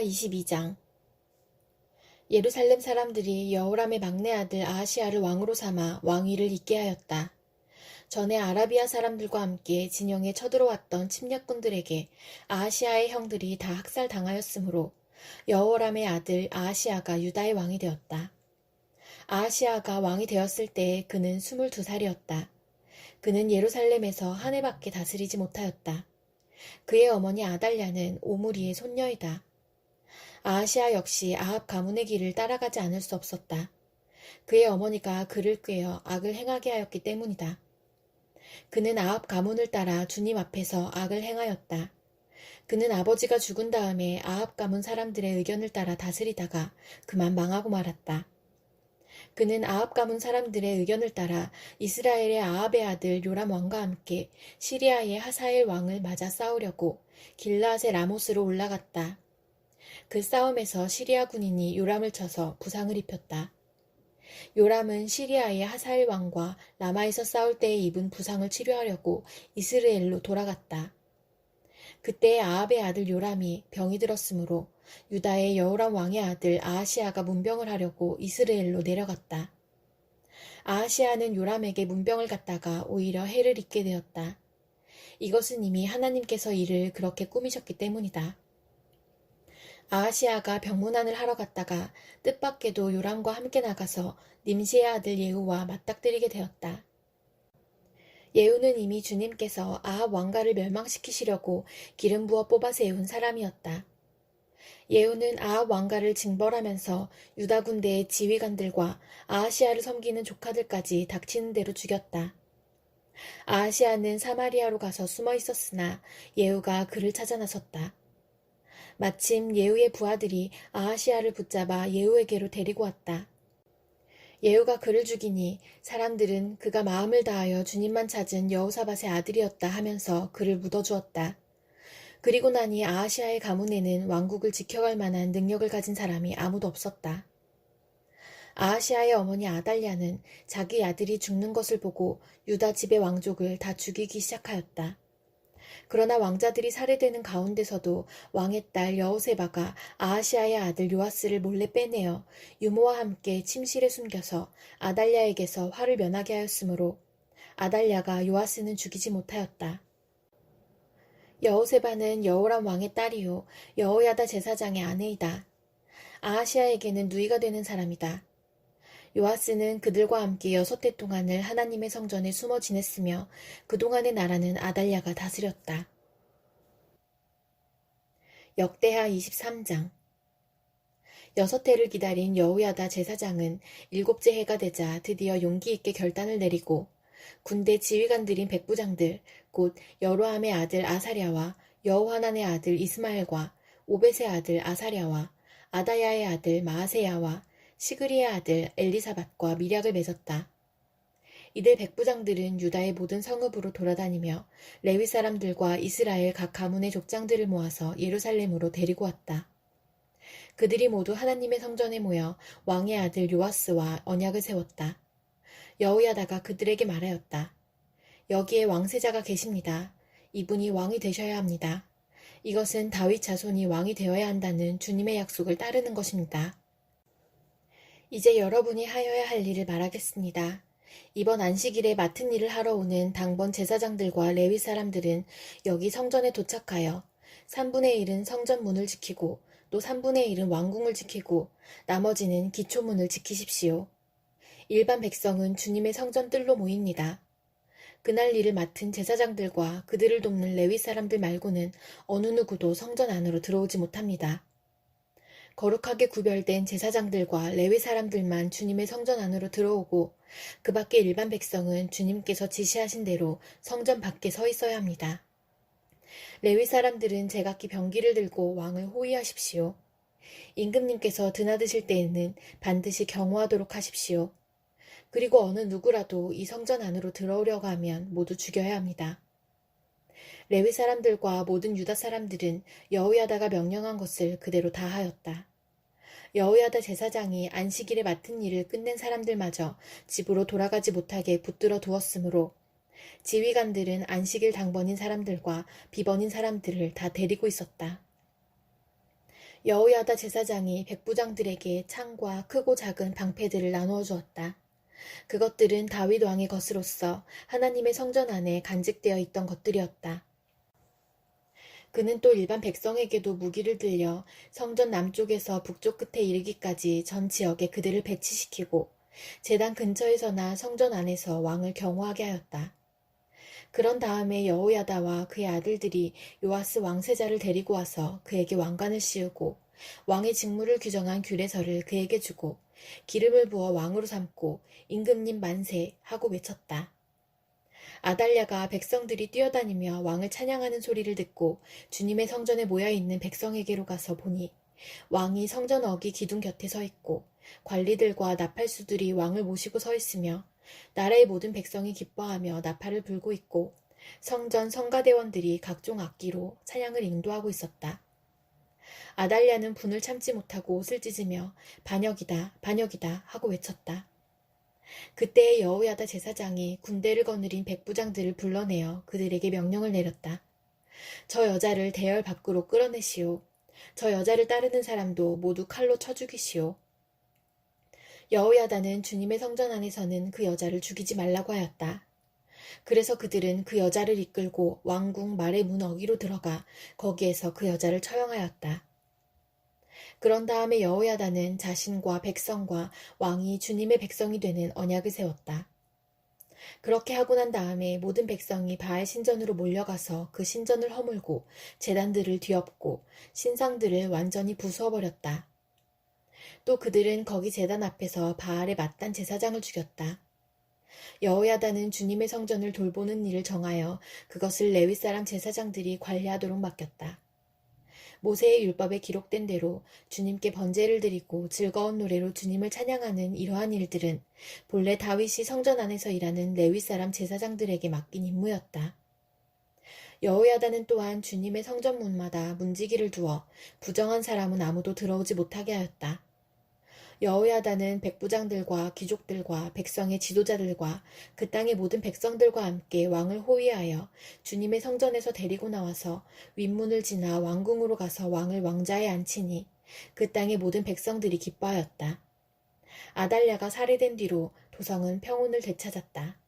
역대하 22장. 예루살렘 사람들이 여호람의 막내 아들 아하시야를 왕으로 삼아 왕위를 잇게 하였다. 전에 아라비아 사람들과 함께 진영에 쳐들어왔던 침략군들에게 아하시야의 형들이 다 학살당하였으므로 여호람의 아들 아하시야가 유다의 왕이 되었다. 아하시야가 왕이 되었을 때 그는 22살이었다. 그는 예루살렘에서 한 해밖에 다스리지 못하였다. 그의 어머니 아달랴는 오므리의 손녀이다. 아하시야 역시 아합 가문의 길을 따라가지 않을 수 없었다. 그의 어머니가 그를 꾀어 악을 행하게 하였기 때문이다. 그는 아합 가문을 따라 주님 앞에서 악을 행하였다. 그는 아버지가 죽은 다음에 아합 가문 사람들의 의견을 따라 다스리다가 그만 망하고 말았다. 그는 아합 가문 사람들의 의견을 따라 이스라엘의 아합의 아들 요람 왕과 함께 시리아의 하사엘 왕을 맞아 싸우려고 길르앗의 라모스로 올라갔다. 그 싸움에서 시리아 군인이 요람을 쳐서 부상을 입혔다. 요람은 시리아의 하사엘 왕과 라마에서 싸울 때에 입은 부상을 치료하려고 이스라엘로 돌아갔다. 그때 아합의 아들 요람이 병이 들었으므로 유다의 여호람 왕의 아들 아하시야가 문병을 하려고 이스라엘로 내려갔다. 아하시야는 요람에게 문병을 갖다가 오히려 해를 입게 되었다. 이것은 이미 하나님께서 이를 그렇게 꾸미셨기 때문이다. 아하시야가 병문안을 하러 갔다가 뜻밖에도 요람과 함께 나가서 님시의 아들 예후와 맞닥뜨리게 되었다. 예후는 이미 주님께서 아합 왕가를 멸망시키시려고 기름 부어 뽑아 세운 사람이었다. 예후는 아합 왕가를 징벌하면서 유다 군대의 지휘관들과 아하시야를 섬기는 조카들까지 닥치는 대로 죽였다. 아하시야는 사마리아로 가서 숨어 있었으나 예후가 그를 찾아 나섰다. 마침 예후의 부하들이 아하시야를 붙잡아 예후에게로 데리고 왔다. 예후가 그를 죽이니 사람들은 그가 마음을 다하여 주님만 찾은 여호사밧의 아들이었다 하면서 그를 묻어주었다. 그리고 나니 아하시야의 가문에는 왕국을 지켜갈 만한 능력을 가진 사람이 아무도 없었다. 아하시야의 어머니 아달랴는 자기 아들이 죽는 것을 보고 유다 집의 왕족을 다 죽이기 시작하였다. 그러나 왕자들이 살해되는 가운데서도 왕의 딸 여호세바가 아하시야의 아들 요아스를 몰래 빼내어 유모와 함께 침실에 숨겨서 아달랴에게서 화를 면하게 하였으므로 아달랴가 요아스는 죽이지 못하였다. 여호세바는 여호람 왕의 딸이요 여호야다 제사장의 아내이다. 아하시야에게는 누이가 되는 사람이다. 요아스는 그들과 함께 6해 동안을 하나님의 성전에 숨어 지냈으며 그동안의 나라는 아달랴가 다스렸다. 역대하 23장. 6해를 기다린 여호야다 제사장은 7째 해가 되자 드디어 용기 있게 결단을 내리고 군대 지휘관들인 백부장들 곧 여로함의 아들 아사랴와 여호하난의 아들 이스마엘과 오벳의 아들 아사랴와 아다야의 아들 마아세야와 시그리의 아들 엘리사밧과 밀약을 맺었다. 이들 백부장들은 유다의 모든 성읍으로 돌아다니며 레위 사람들과 이스라엘 각 가문의 족장들을 모아서 예루살렘으로 데리고 왔다. 그들이 모두 하나님의 성전에 모여 왕의 아들 요아스와 언약을 세웠다. 여호야다가 그들에게 말하였다. 여기에 왕세자가 계십니다. 이분이 왕이 되셔야 합니다. 이것은 다윗 자손이 왕이 되어야 한다는 주님의 약속을 따르는 것입니다. 이제 여러분이 하여야 할 일을 말하겠습니다. 이번 안식일에 맡은 일을 하러 오는 당번 제사장들과 레위 사람들은 여기 성전에 도착하여 3분의 1은 성전 문을 지키고 또 3분의 1은 왕궁을 지키고 나머지는 기초문을 지키십시오. 일반 백성은 주님의 성전 뜰로 모입니다. 그날 일을 맡은 제사장들과 그들을 돕는 레위 사람들 말고는 어느 누구도 성전 안으로 들어오지 못합니다. 거룩하게 구별된 제사장들과 레위 사람들만 주님의 성전 안으로 들어오고 그 밖의 일반 백성은 주님께서 지시하신 대로 성전 밖에 서 있어야 합니다. 레위 사람들은 제각기 병기를 들고 왕을 호위하십시오. 임금님께서 드나드실 때에는 반드시 경호하도록 하십시오. 그리고 어느 누구라도 이 성전 안으로 들어오려고 하면 모두 죽여야 합니다. 레위 사람들과 모든 유다 사람들은 여호야다가 명령한 것을 그대로 다 하였다. 여호야다 제사장이 안식일에 맡은 일을 끝낸 사람들마저 집으로 돌아가지 못하게 붙들어 두었으므로 지휘관들은 안식일 당번인 사람들과 비번인 사람들을 다 데리고 있었다. 여호야다 제사장이 백부장들에게 창과 크고 작은 방패들을 나누어 주었다. 그것들은 다윗 왕의 것으로서 하나님의 성전 안에 간직되어 있던 것들이었다. 그는 또 일반 백성에게도 무기를 들려 성전 남쪽에서 북쪽 끝에 이르기까지 전 지역에 그들을 배치시키고 제단 근처에서나 성전 안에서 왕을 경호하게 하였다. 그런 다음에 여호야다와 그의 아들들이 요아스 왕세자를 데리고 와서 그에게 왕관을 씌우고 왕의 직무를 규정한 규례서를 그에게 주고 기름을 부어 왕으로 삼고 임금님 만세 하고 외쳤다. 아달랴가 백성들이 뛰어다니며 왕을 찬양하는 소리를 듣고 주님의 성전에 모여있는 백성에게로 가서 보니 왕이 성전 어기 기둥 곁에 서 있고 관리들과 나팔수들이 왕을 모시고 서 있으며 나라의 모든 백성이 기뻐하며 나팔을 불고 있고 성전 성가대원들이 각종 악기로 찬양을 인도하고 있었다. 아달랴는 분을 참지 못하고 옷을 찢으며 반역이다 반역이다 하고 외쳤다. 그때의 여호야다 제사장이 군대를 거느린 백부장들을 불러내어 그들에게 명령을 내렸다. 저 여자를 대열 밖으로 끌어내시오. 저 여자를 따르는 사람도 모두 칼로 쳐 죽이시오. 여호야다는 주님의 성전 안에서는 그 여자를 죽이지 말라고 하였다. 그래서 그들은 그 여자를 이끌고 왕궁 말의 문 어기로 들어가 거기에서 그 여자를 처형하였다. 그런 다음에 여호야다는 자신과 백성과 왕이 주님의 백성이 되는 언약을 세웠다. 그렇게 하고 난 다음에 모든 백성이 바알 신전으로 몰려가서 그 신전을 허물고 제단들을 뒤엎고 신상들을 완전히 부수어버렸다. 또 그들은 거기 제단 앞에서 바알의 맏단 제사장을 죽였다. 여호야다는 주님의 성전을 돌보는 일을 정하여 그것을 레위 사람 제사장들이 관리하도록 맡겼다. 모세의 율법에 기록된 대로 주님께 번제를 드리고 즐거운 노래로 주님을 찬양하는 이러한 일들은 본래 다윗이 성전 안에서 일하는 레위 사람 제사장들에게 맡긴 임무였다. 여호야다는 또한 주님의 성전 문마다 문지기를 두어 부정한 사람은 아무도 들어오지 못하게 하였다. 여호야다는 백부장들과 귀족들과 백성의 지도자들과 그 땅의 모든 백성들과 함께 왕을 호위하여 주님의 성전에서 데리고 나와서 윗문을 지나 왕궁으로 가서 왕을 왕자에 앉히니 그 땅의 모든 백성들이 기뻐하였다. 아달랴가 살해된 뒤로 도성은 평온을 되찾았다.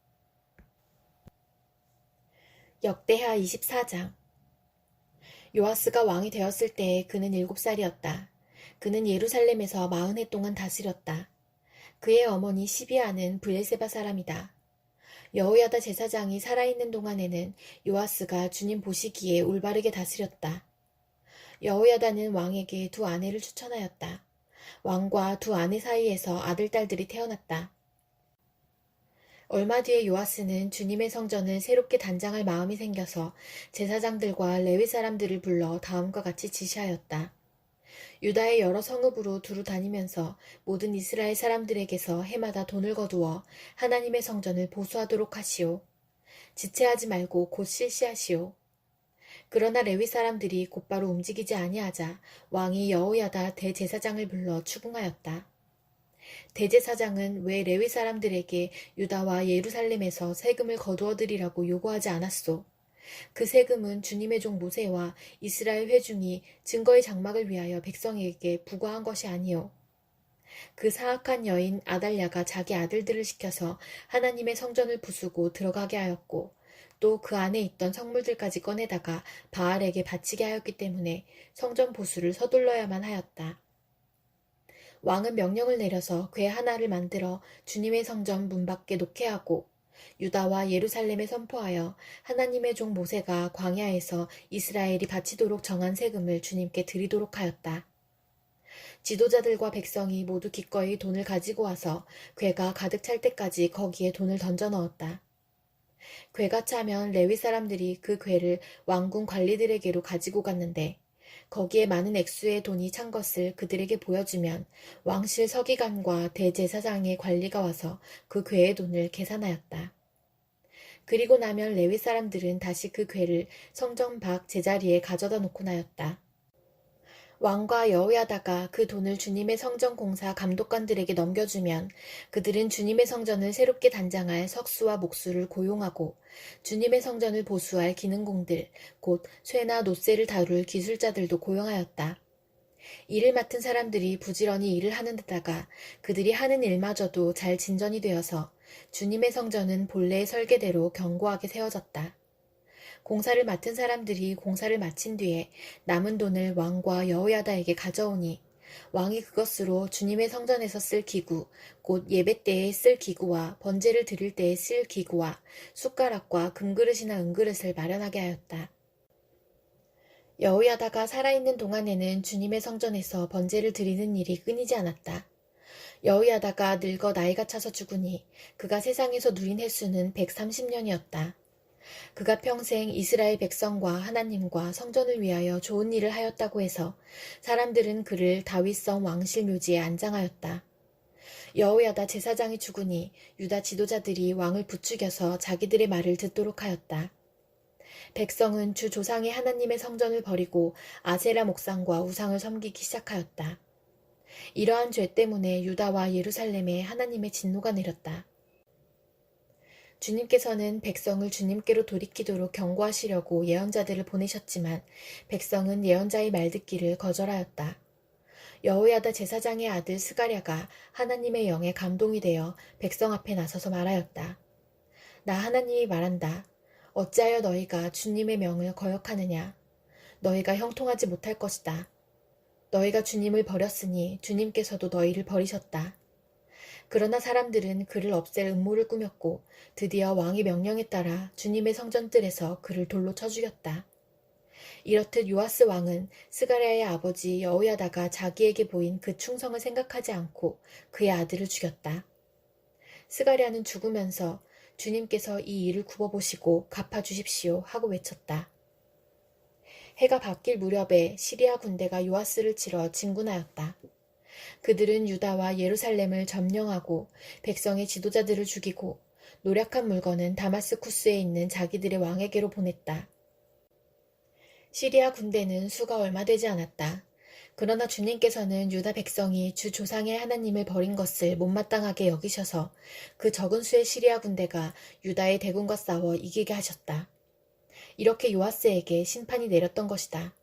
역대하 24장. 요아스가 왕이 되었을 때 그는 7살이었다. 그는 예루살렘에서 40해 동안 다스렸다. 그의 어머니 시비아는 브엘세바 사람이다. 여호야다 제사장이 살아있는 동안에는 요아스가 주님 보시기에 올바르게 다스렸다. 여호야다는 왕에게 두 아내를 추천하였다. 왕과 두 아내 사이에서 아들, 딸들이 태어났다. 얼마 뒤에 요아스는 주님의 성전을 새롭게 단장할 마음이 생겨서 제사장들과 레위 사람들을 불러 다음과 같이 지시하였다. 유다의 여러 성읍으로 두루 다니면서 모든 이스라엘 사람들에게서 해마다 돈을 거두어 하나님의 성전을 보수하도록 하시오. 지체하지 말고 곧 실시하시오. 그러나 레위 사람들이 곧바로 움직이지 아니하자 왕이 여호야다 대제사장을 불러 추궁하였다. 대제사장은 왜 레위 사람들에게 유다와 예루살렘에서 세금을 거두어들이라고 요구하지 않았소? 그 세금은 주님의 종 모세와 이스라엘 회중이 증거의 장막을 위하여 백성에게 부과한 것이 아니요. 그 사악한 여인 아달랴가 자기 아들들을 시켜서 하나님의 성전을 부수고 들어가게 하였고 또 그 안에 있던 성물들까지 꺼내다가 바알에게 바치게 하였기 때문에 성전 보수를 서둘러야만 하였다. 왕은 명령을 내려서 궤 하나를 만들어 주님의 성전 문 밖에 놓게 하고 유다와 예루살렘에 선포하여 하나님의 종 모세가 광야에서 이스라엘이 바치도록 정한 세금을 주님께 드리도록 하였다. 지도자들과 백성이 모두 기꺼이 돈을 가지고 와서 궤가 가득 찰 때까지 거기에 돈을 던져 넣었다. 궤가 차면 레위 사람들이 그 궤를 왕궁 관리들에게로 가지고 갔는데 거기에 많은 액수의 돈이 찬 것을 그들에게 보여주면 왕실 서기관과 대제사장의 관리가 와서 그 궤의 돈을 계산하였다. 그리고 나면 레위 사람들은 다시 그 궤를 성전 밖 제자리에 가져다 놓고 나였다. 왕과 여호야다가 그 돈을 주님의 성전 공사 감독관들에게 넘겨주면 그들은 주님의 성전을 새롭게 단장할 석수와 목수를 고용하고 주님의 성전을 보수할 기능공들, 곧 쇠나 놋쇠를 다룰 기술자들도 고용하였다. 일을 맡은 사람들이 부지런히 일을 하는 데다가 그들이 하는 일마저도 잘 진전이 되어서 주님의 성전은 본래의 설계대로 견고하게 세워졌다. 공사를 맡은 사람들이 공사를 마친 뒤에 남은 돈을 왕과 여호야다에게 가져오니 왕이 그것으로 주님의 성전에서 쓸 기구, 곧 예배 때에 쓸 기구와 번제를 드릴 때에 쓸 기구와 숟가락과 금그릇이나 은그릇을 마련하게 하였다. 여호야다가 살아있는 동안에는 주님의 성전에서 번제를 드리는 일이 끊이지 않았다. 여호야다가 늙어 나이가 차서 죽으니 그가 세상에서 누린 횟수는 130년이었다. 그가 평생 이스라엘 백성과 하나님과 성전을 위하여 좋은 일을 하였다고 해서 사람들은 그를 다윗성 왕실 묘지에 안장하였다. 여호야다 제사장이 죽으니 유다 지도자들이 왕을 부추겨서 자기들의 말을 듣도록 하였다. 백성은 주 조상의 하나님의 성전을 버리고 아세라 목상과 우상을 섬기기 시작하였다. 이러한 죄 때문에 유다와 예루살렘에 하나님의 진노가 내렸다. 주님께서는 백성을 주님께로 돌이키도록 경고하시려고 예언자들을 보내셨지만 백성은 예언자의 말 듣기를 거절하였다. 여호야다 제사장의 아들 스가랴가 하나님의 영에 감동이 되어 백성 앞에 나서서 말하였다. 나 하나님이 말한다. 어찌하여 너희가 주님의 명을 거역하느냐. 너희가 형통하지 못할 것이다. 너희가 주님을 버렸으니 주님께서도 너희를 버리셨다. 그러나 사람들은 그를 없앨 음모를 꾸몄고 드디어 왕의 명령에 따라 주님의 성전뜰에서 그를 돌로 쳐 죽였다. 이렇듯 요아스 왕은 스가랴의 아버지 여호야다가 자기에게 보인 그 충성을 생각하지 않고 그의 아들을 죽였다. 스가랴는 죽으면서 주님께서 이 일을 굽어보시고 갚아주십시오 하고 외쳤다. 해가 바뀔 무렵에 시리아 군대가 요아스를 치러 진군하였다. 그들은 유다와 예루살렘을 점령하고 백성의 지도자들을 죽이고 노략한 물건은 다마스쿠스에 있는 자기들의 왕에게로 보냈다. 시리아 군대는 수가 얼마 되지 않았다. 그러나 주님께서는 유다 백성이 주 조상의 하나님을 버린 것을 못마땅하게 여기셔서 그 적은 수의 시리아 군대가 유다의 대군과 싸워 이기게 하셨다. 이렇게 요아스에게 심판이 내렸던 것이다.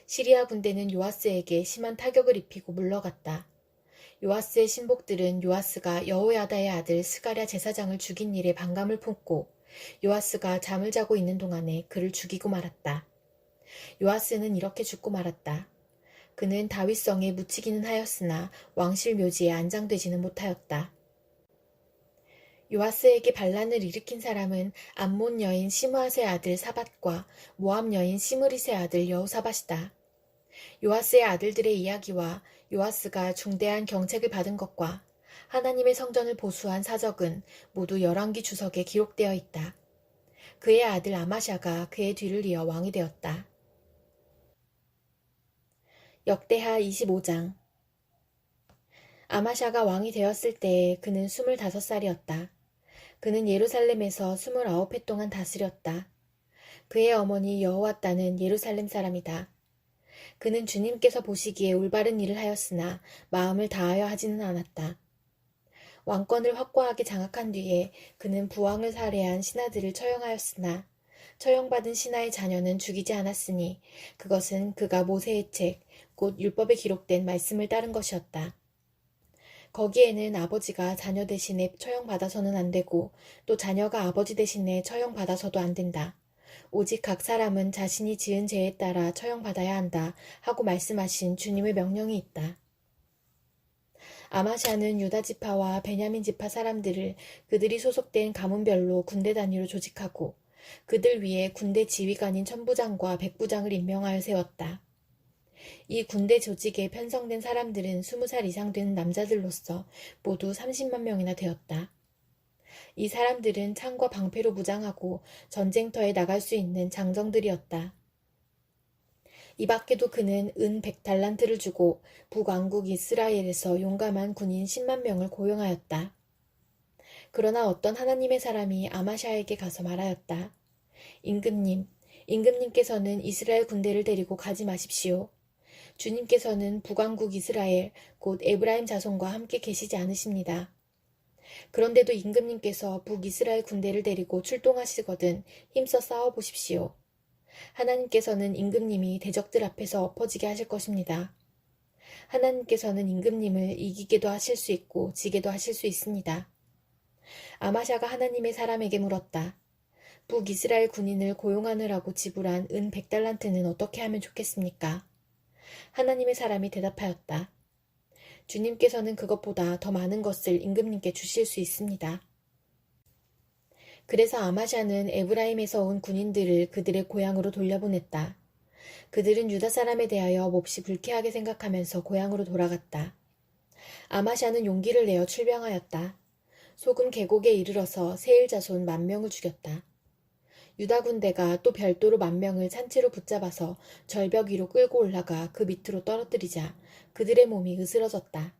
시리아 군대는 요아스에게 심한 타격을 입히고 물러갔다. 요아스의 신복들은 요아스가 여호야다의 아들 스가랴 제사장을 죽인 일에 반감을 품고 요아스가 잠을 자고 있는 동안에 그를 죽이고 말았다. 요아스는 이렇게 죽고 말았다. 그는 다윗성에 묻히기는 하였으나 왕실 묘지에 안장되지는 못하였다. 요아스에게 반란을 일으킨 사람은 암몬 여인 시므앗의 아들 사밧과 모압 여인 시므릿의 아들 여호사밧이다. 요아스의 아들들의 이야기와 요아스가 중대한 경책을 받은 것과 하나님의 성전을 보수한 사적은 모두 열왕기 주석에 기록되어 있다. 그의 아들 아마샤가 그의 뒤를 이어 왕이 되었다. 역대하 25장. 아마샤가 왕이 되었을 때에 그는 25살이었다. 그는 예루살렘에서 29해 동안 다스렸다. 그의 어머니 여호와따는 예루살렘 사람이다. 그는 주님께서 보시기에 올바른 일을 하였으나 마음을 다하여 하지는 않았다. 왕권을 확고하게 장악한 뒤에 그는 부왕을 살해한 신하들을 처형하였으나 처형받은 신하의 자녀는 죽이지 않았으니 그것은 그가 모세의 책, 곧 율법에 기록된 말씀을 따른 것이었다. 거기에는 아버지가 자녀 대신에 처형받아서는 안 되고 또 자녀가 아버지 대신에 처형받아서도 안 된다. 오직 각 사람은 자신이 지은 죄에 따라 처형받아야 한다 하고 말씀하신 주님의 명령이 있다. 아마샤는 유다 지파와 베냐민 지파 사람들을 그들이 소속된 가문별로 군대 단위로 조직하고 그들 위에 군대 지휘관인 천부장과 백부장을 임명하여 세웠다. 이 군대 조직에 편성된 사람들은 20살 이상 된 남자들로서 모두 30만 명이나 되었다. 이 사람들은 창과 방패로 무장하고 전쟁터에 나갈 수 있는 장정들이었다. 이 밖에도 그는 은 100달란트를 주고 북왕국 이스라엘에서 용감한 군인 10만 명을 고용하였다. 그러나 어떤 하나님의 사람이 아마샤에게 가서 말하였다. 임금님께서는 이스라엘 군대를 데리고 가지 마십시오. 주님께서는 북왕국 이스라엘, 곧 에브라임 자손과 함께 계시지 않으십니다. 그런데도 임금님께서 북이스라엘 군대를 데리고 출동하시거든 힘써 싸워보십시오. 하나님께서는 임금님이 대적들 앞에서 엎어지게 하실 것입니다. 하나님께서는 임금님을 이기게도 하실 수 있고 지게도 하실 수 있습니다. 아마샤가 하나님의 사람에게 물었다. 북이스라엘 군인을 고용하느라고 지불한 은 100달란트는 어떻게 하면 좋겠습니까? 하나님의 사람이 대답하였다. 주님께서는 그것보다 더 많은 것을 임금님께 주실 수 있습니다. 그래서 아마샤는 에브라임에서 온 군인들을 그들의 고향으로 돌려보냈다. 그들은 유다 사람에 대하여 몹시 불쾌하게 생각하면서 고향으로 돌아갔다. 아마샤는 용기를 내어 출병하였다. 소금 계곡에 이르러서 세일 자손 10,000명을 죽였다. 유다 군대가 또 별도로 10,000명을 산채로 붙잡아서 절벽 위로 끌고 올라가 그 밑으로 떨어뜨리자 그들의 몸이 으스러졌다.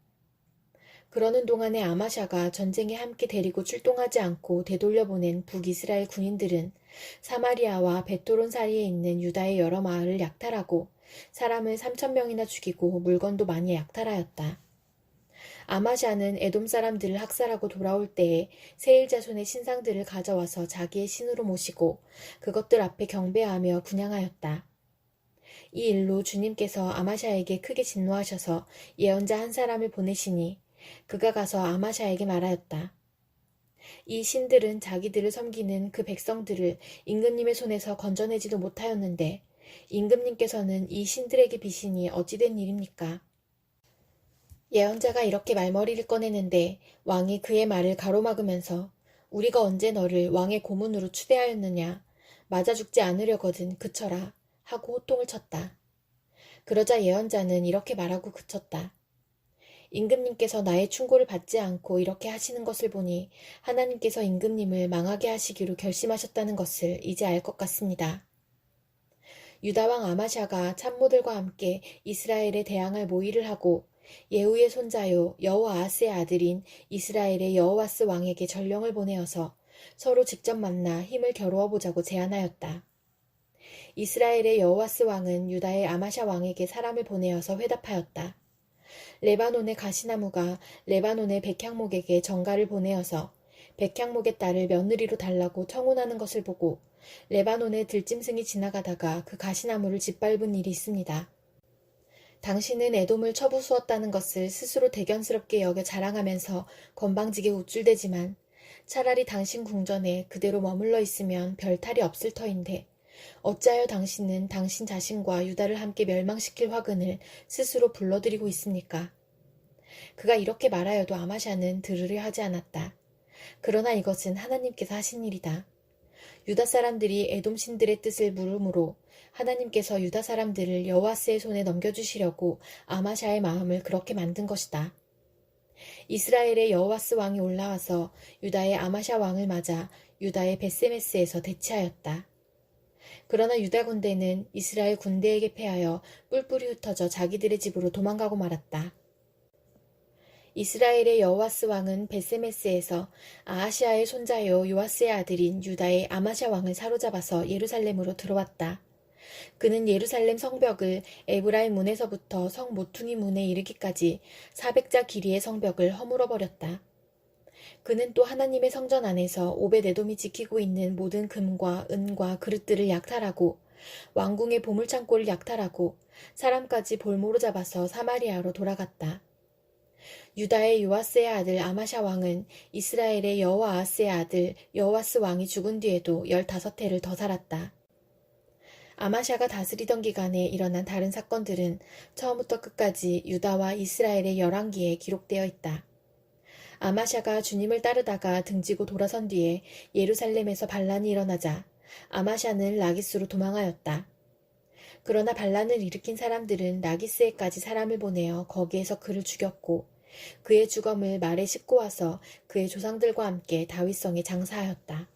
그러는 동안에 아마샤가 전쟁에 함께 데리고 출동하지 않고 되돌려보낸 북이스라엘 군인들은 사마리아와 베토론 사이에 있는 유다의 여러 마을을 약탈하고 사람을 3,000명이나 죽이고 물건도 많이 약탈하였다. 아마샤는 에돔 사람들을 학살하고 돌아올 때에 세일 자손의 신상들을 가져와서 자기의 신으로 모시고 그것들 앞에 경배하며 분향하였다. 이 일로 주님께서 아마샤에게 크게 진노하셔서 예언자 한 사람을 보내시니 그가 가서 아마샤에게 말하였다. 이 신들은 자기들을 섬기는 그 백성들을 임금님의 손에서 건져내지도 못하였는데 임금님께서는 이 신들에게 비시니 어찌된 일입니까? 예언자가 이렇게 말머리를 꺼내는데 왕이 그의 말을 가로막으면서 우리가 언제 너를 왕의 고문으로 추대하였느냐 맞아 죽지 않으려거든 그쳐라 하고 호통을 쳤다. 그러자 예언자는 이렇게 말하고 그쳤다. 임금님께서 나의 충고를 받지 않고 이렇게 하시는 것을 보니 하나님께서 임금님을 망하게 하시기로 결심하셨다는 것을 이제 알 것 같습니다. 유다왕 아마샤가 참모들과 함께 이스라엘에 대항할 모의를 하고 예후의 손자요 여호아하스의 아들인 이스라엘의 여호아스 왕에게 전령을 보내어서 서로 직접 만나 힘을 겨루어 보자고 제안하였다. 이스라엘의 여호아스 왕은 유다의 아마샤 왕에게 사람을 보내어서 회답하였다. 레바논의 가시나무가 레바논의 백향목에게 전가를 보내어서 백향목의 딸을 며느리로 달라고 청혼하는 것을 보고 레바논의 들짐승이 지나가다가 그 가시나무를 짓밟은 일이 있습니다. 당신은 에돔을 처부수었다는 것을 스스로 대견스럽게 여겨 자랑하면서 건방지게 우쭐대지만 차라리 당신 궁전에 그대로 머물러 있으면 별 탈이 없을 터인데 어찌하여 당신은 당신 자신과 유다를 함께 멸망시킬 화근을 스스로 불러들이고 있습니까? 그가 이렇게 말하여도 아마샤는 들으려 하지 않았다. 그러나 이것은 하나님께서 하신 일이다. 유다 사람들이 에돔 신들의 뜻을 물음으로 하나님께서 유다 사람들을 여호와스의 손에 넘겨주시려고 아마샤의 마음을 그렇게 만든 것이다. 이스라엘의 여호와스 왕이 올라와서 유다의 아마샤 왕을 맞아 유다의 베세메스에서 대치하였다. 그러나 유다 군대는 이스라엘 군대에게 패하여 뿔뿔이 흩어져 자기들의 집으로 도망가고 말았다. 이스라엘의 여호와스 왕은 베세메스에서 아하시아의 손자요 요아스의 아들인 유다의 아마샤 왕을 사로잡아서 예루살렘으로 들어왔다. 그는 예루살렘 성벽을 에브라임 문에서부터 성 모퉁이 문에 이르기까지 400자 길이의 성벽을 허물어버렸다. 그는 또 하나님의 성전 안에서 오벳에돔이 지키고 있는 모든 금과 은과 그릇들을 약탈하고 왕궁의 보물창고를 약탈하고 사람까지 볼모로 잡아서 사마리아로 돌아갔다. 유다의 요아스의 아들 아마샤 왕은 이스라엘의 여호아하스의 아들 여호아스 왕이 죽은 뒤에도 15해를 더 살았다. 아마샤가 다스리던 기간에 일어난 다른 사건들은 처음부터 끝까지 유다와 이스라엘의 열왕기에 기록되어 있다. 아마샤가 주님을 따르다가 등지고 돌아선 뒤에 예루살렘에서 반란이 일어나자 아마샤는 라기스로 도망하였다. 그러나 반란을 일으킨 사람들은 라기스에까지 사람을 보내어 거기에서 그를 죽였고 그의 주검을 말에 싣고 와서 그의 조상들과 함께 다윗성에 장사하였다.